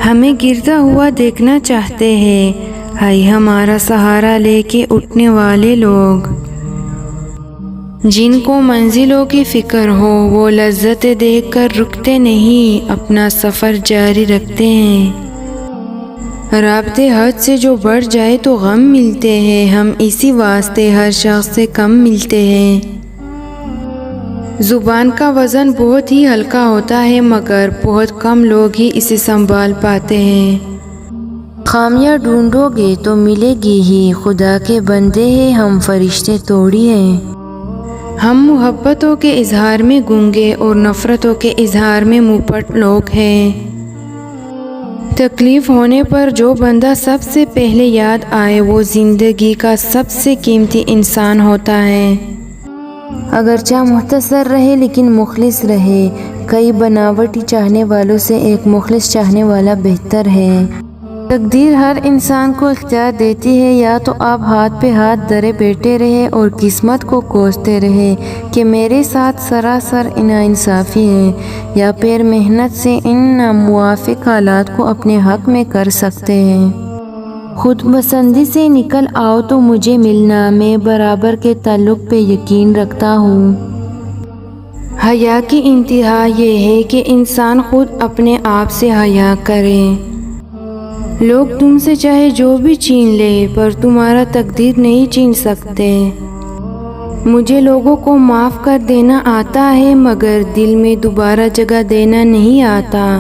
ہمیں گرتا ہوا دیکھنا چاہتے ہیں، ہائے ہمارا سہارا لے کے اٹھنے والے لوگ۔ جن کو منزلوں کی فکر ہو وہ لذت دیکھ کر رکتے نہیں، اپنا سفر جاری رکھتے ہیں۔ رابطے حد سے جو بڑھ جائے تو غم ملتے ہیں، ہم اسی واسطے ہر شخص سے کم ملتے ہیں۔ زبان کا وزن بہت ہی ہلکا ہوتا ہے مگر بہت کم لوگ ہی اسے سنبھال پاتے ہیں۔ خامیاں ڈھونڈو گے تو ملے گی ہی، خدا کے بندے ہیں ہم فرشتے توڑی ہیں۔ ہم محبتوں کے اظہار میں گونگے اور نفرتوں کے اظہار میں منہ پٹ لوگ ہیں۔ تکلیف ہونے پر جو بندہ سب سے پہلے یاد آئے وہ زندگی کا سب سے قیمتی انسان ہوتا ہے۔ اگرچہ مختصر رہے لیکن مخلص رہے، کئی بناوٹی چاہنے والوں سے ایک مخلص چاہنے والا بہتر ہے۔ تقدیر ہر انسان کو اختیار دیتی ہے، یا تو آپ ہاتھ پہ ہاتھ دھرے بیٹھے رہے اور قسمت کو کوستے رہے کہ میرے ساتھ سراسر ناانصافی ہے، یا پھر محنت سے ان ناموافق حالات کو اپنے حق میں کر سکتے ہیں۔ خود پسندی سے نکل آؤ تو مجھے ملنا، میں برابر کے تعلق پہ یقین رکھتا ہوں۔ حیا کی انتہا یہ ہے کہ انسان خود اپنے آپ سے حیا کرے۔ لوگ تم سے چاہے جو بھی چھین لے پر تمہارا تقدیر نہیں چھین سکتے۔ مجھے لوگوں کو معاف کر دینا آتا ہے مگر دل میں دوبارہ جگہ دینا نہیں آتا۔